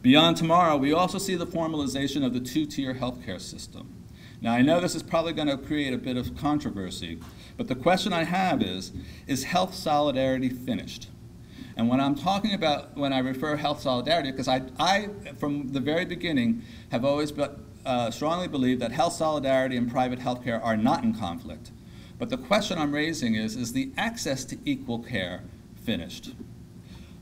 Beyond tomorrow, we also see the formalization of the two-tier healthcare system. Now, I know this is probably going to create a bit of controversy, but the question I have is health solidarity finished? And when I'm talking about, when I refer health solidarity, because I from the very beginning, have always strongly believed that health solidarity and private healthcare are not in conflict. But the question I'm raising is the access to equal care finished?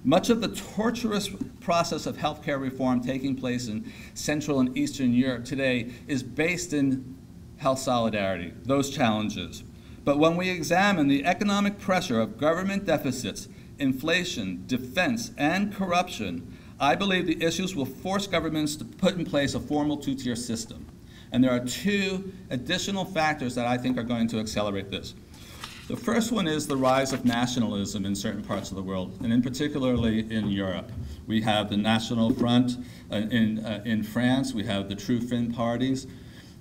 Much of the torturous process of healthcare reform taking place in Central and Eastern Europe today is based in health solidarity, those challenges. But when we examine the economic pressure of government deficits, inflation, defense, and corruption, I believe the issues will force governments to put in place a formal two-tier system. And there are two additional factors that I think are going to accelerate this. The first one is the rise of nationalism in certain parts of the world, and in particularly in Europe. We have the National Front in France, we have the True Finn parties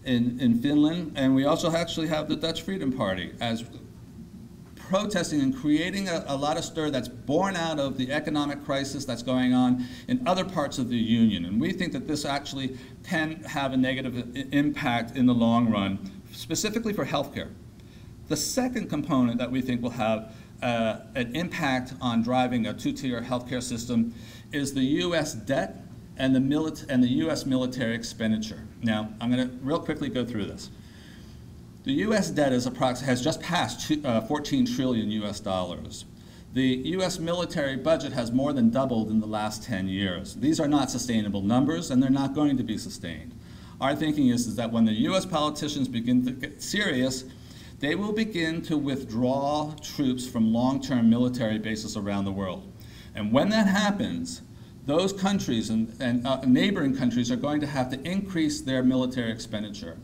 in Finland, and we also actually have the Dutch Freedom Party as protesting and creating a lot of stir that's born out of the economic crisis that's going on in other parts of the Union. And we think that this actually can have a negative impact in the long run, specifically for healthcare. The second component that we think will have an impact on driving a two-tier healthcare system is the U.S. debt and the U.S. military expenditure. Now, I'm going to real quickly go through this. The U.S. debt has just passed 14 trillion U.S. dollars. The U.S. military budget has more than doubled in the last 10 years. These are not sustainable numbers, and they're not going to be sustained. Our thinking is that when the U.S. politicians begin to get serious, they will begin to withdraw troops from long-term military bases around the world. And when that happens, those countries and neighboring countries are going to have to increase their military expenditure.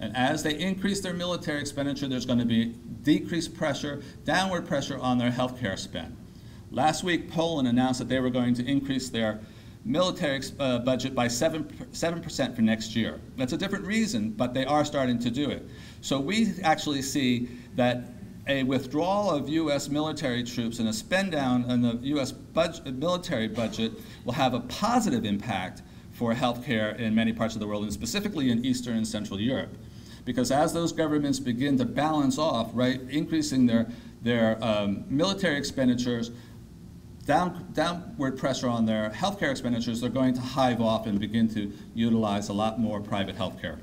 And as they increase their military expenditure, there's going to be decreased pressure, downward pressure on their healthcare spend. Last week, Poland announced that they were going to increase their military budget by 7% for next year. That's a different reason, but they are starting to do it. So we actually see that a withdrawal of U.S. military troops and a spend down in the U.S. military budget will have a positive impact for healthcare in many parts of the world, and specifically in Eastern and Central Europe. Because as those governments begin to balance off, right, increasing their military expenditures, downward pressure on their healthcare expenditures, they're going to hive off and begin to utilize a lot more private healthcare.